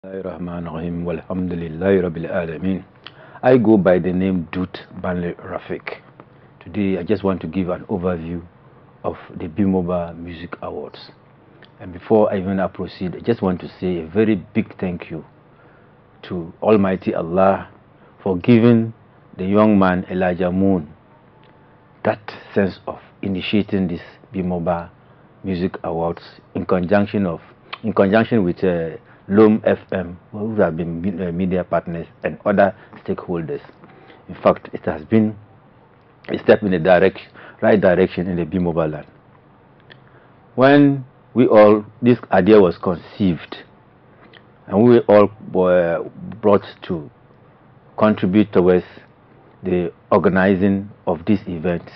Bismillahirrahmanirrahim. Walhamdulillahi Rabbil Alameen. I go by the name Duut Banleeman Rafiq. Today I just want to give an overview of the B-Mobile Music Awards. And before I even proceed, I just want to say a very big thank you to Almighty Allah for giving the young man Elijah Moon that sense of initiating this B-Mobile Music Awards in conjunction with Loam FM, who have been media partners and other stakeholders. In fact, it has been a step in the right direction in the B-Mobile land. When this idea was conceived, and we all were brought to contribute towards the organizing of this event,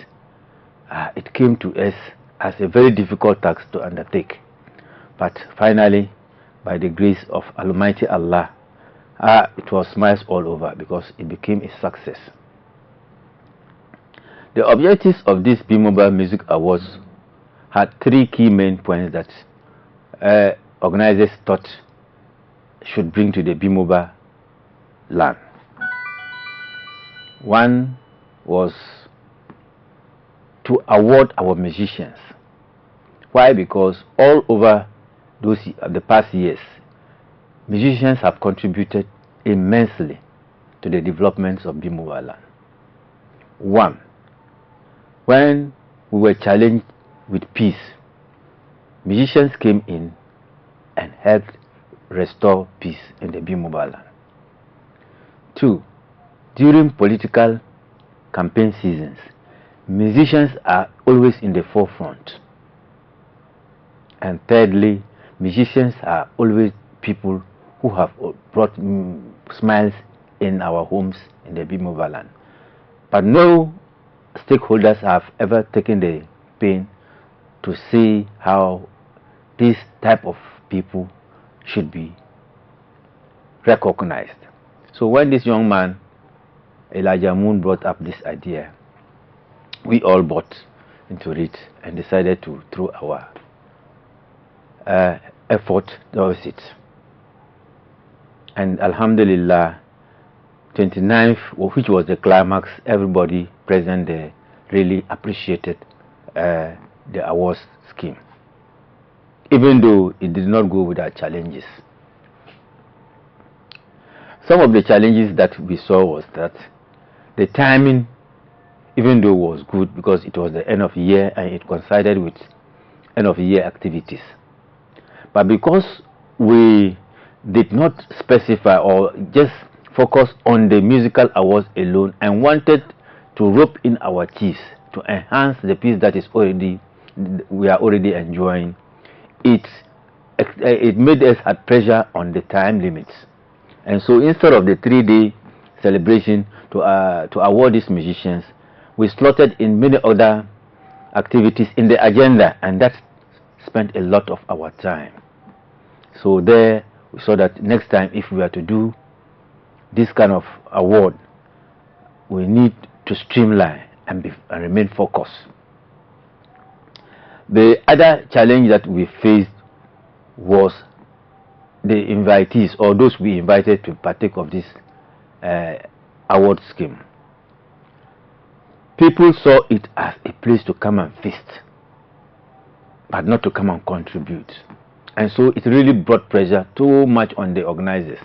it came to us as a very difficult task to undertake. But finally, by the grace of Almighty Allah, it was smiles all over because it became a success. The objectives of this B-Mobile Music Awards had three key main points that organizers thought should bring to the B-Mobile land. One was to award our musicians. Why? Because all over the past years, musicians have contributed immensely to the developments of B-Mobile land. One, when we were challenged with peace, musicians came in and helped restore peace in the B-Mobile land. Two, during political campaign seasons, musicians are always in the forefront. And thirdly, musicians are always people who have brought smiles in our homes in the B-Mobile land. But no stakeholders have ever taken the pain to see how this type of people should be recognized. So when this young man, Elijah Moon, brought up this idea, we all bought into it and decided to throw our effort towards it. And Alhamdulillah, 29th, which was the climax, everybody present there really appreciated the awards scheme, even though it did not go without challenges. Some of the challenges that we saw was that the timing, even though was good because it was the end of year and it coincided with end of year activities, but because we did not specify or just focus on the musical awards alone and wanted to rope in our chiefs to enhance the peace that we are already enjoying, it made us have pressure on the time limits. And so instead of the 3-day celebration to award these musicians, we slotted in many other activities in the agenda, and that spent a lot of our time. So there we saw that next time, if we are to do this kind of award, we need to streamline and remain focused. The other challenge that we faced was the invitees, or those we invited to partake of this award scheme. People saw it as a place to come and feast, but not to come and contribute. And so it really brought pressure too much on the organizers,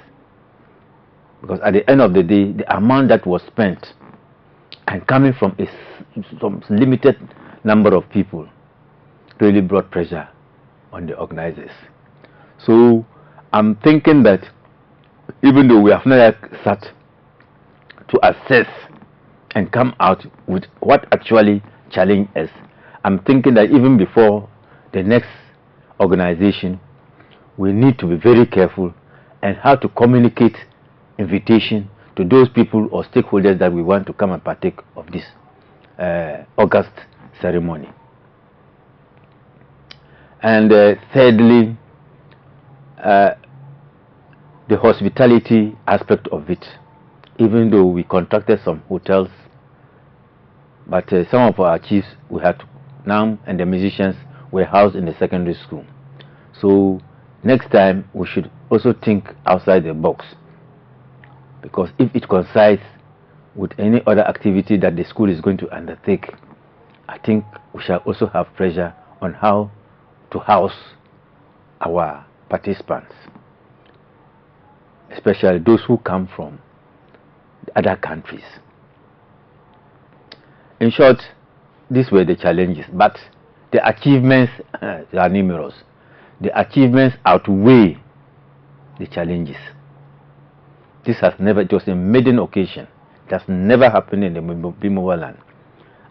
because at the end of the day, the amount that was spent and coming from some limited number of people really brought pressure on the organizers. So I'm thinking that even though we have not sat to assess and come out with what actually challenged us, I'm thinking that even before the next organization, we need to be very careful and how to communicate invitation to those people or stakeholders that we want to come and partake of this August ceremony. And thirdly, the hospitality aspect of it. Even though we contracted some hotels, but some of our chiefs we had now, and the musicians were housed in the secondary school. So next time we should also think outside the box, because if it coincides with any other activity that the school is going to undertake, I think we shall also have pressure on how to house our participants, especially those who come from other countries. In short, these were the challenges, but the achievements are numerous. The achievements outweigh the challenges. This has never, it was a maiden occasion. It has never happened in the Bimoba land.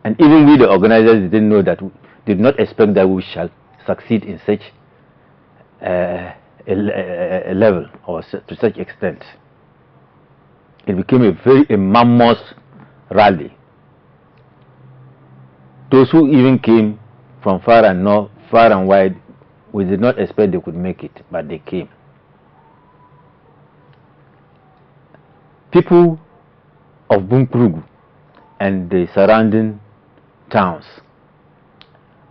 And even we, the organizers, didn't know that, did not expect that we shall succeed in such a level or to such extent. It became a mammoth rally. Those who even came from far and north, far and wide, we did not expect they could make it, but they came. People of Bunkrugu and the surrounding towns,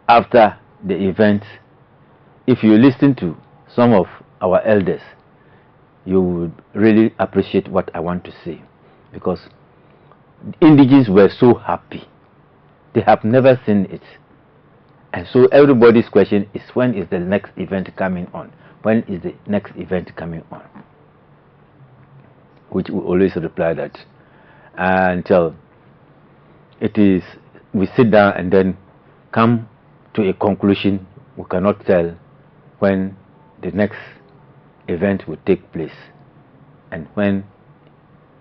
after the event, if you listen to some of our elders, you would really appreciate what I want to say, because indigenes were so happy. They have never seen it. And so everybody's question is, when is the next event coming on? When is the next event coming on? Which we always reply that until it is, we sit down and then come to a conclusion, we cannot tell when the next event will take place and when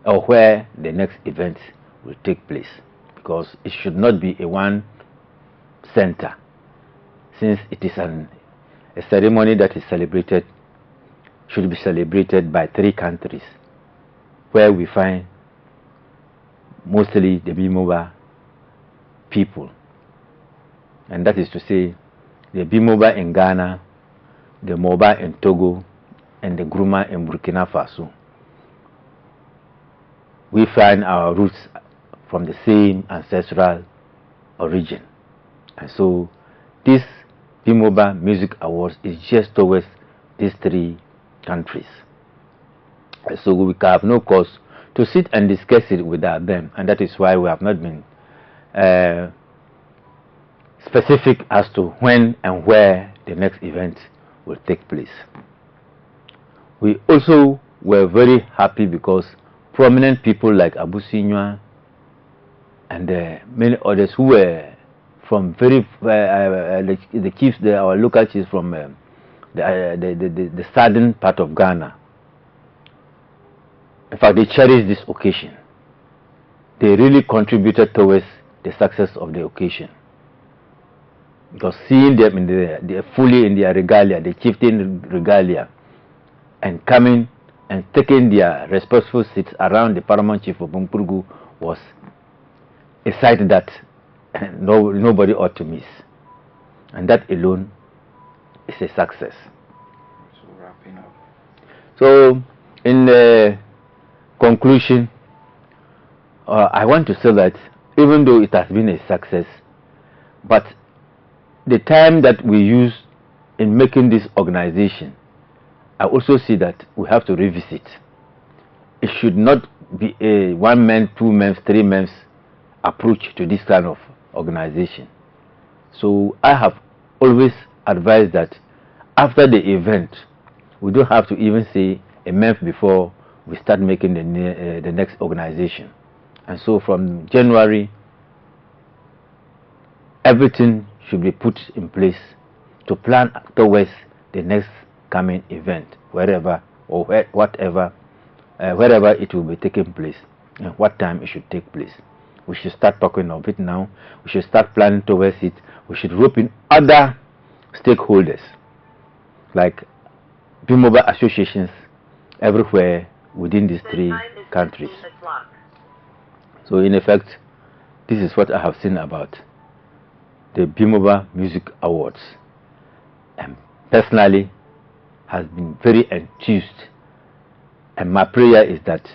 or where the next event will take place, because it should not be a one center, since it is a ceremony that is celebrated, should be celebrated by 3 countries, where we find mostly the Bimoba people, and that is to say the Bimoba in Ghana, the Moba in Togo, and the Gruma in Burkina Faso. We find our roots from the same ancestral origin, and so this Bimoba Music Awards is just towards these 3 countries. And so we have no cause to sit and discuss it without them, and that is why we have not been specific as to when and where the next event will take place. We also were very happy because prominent people like Abu Sinwa and many others who were from very the chiefs, our local chiefs from the southern part of Ghana. In fact, they cherished this occasion. They really contributed towards the success of the occasion, because seeing them in the fully in their regalia, the chieftain regalia, and coming and taking their respectful seats around the paramount chief of Bunkrugu was a sight that nobody ought to miss, and that alone is a success. So wrapping up. So in the conclusion, I want to say that even though it has been a success, but the time that we use in making this organization, I also see that we have to revisit. It should not be a 1 month, 2 months, 3 months approach to this kind of organization. So I have always advised that after the event, we don't have to even say a month before we start making the next organization. And so from January, everything should be put in place to plan towards the next coming event, wherever or whatever, wherever it will be taking place and what time it should take place. We should start talking of it now. We should start planning towards it. We should rope in other stakeholders like Bimoba associations everywhere within these 3 countries. So in effect, this is what I have seen about the Bimoba Music Awards, and personally has been very enthused, and my prayer is that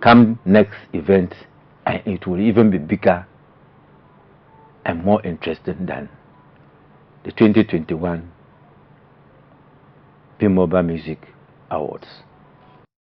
come next event, and it will even be bigger and more interesting than the 2021 Bimoba Music Awards.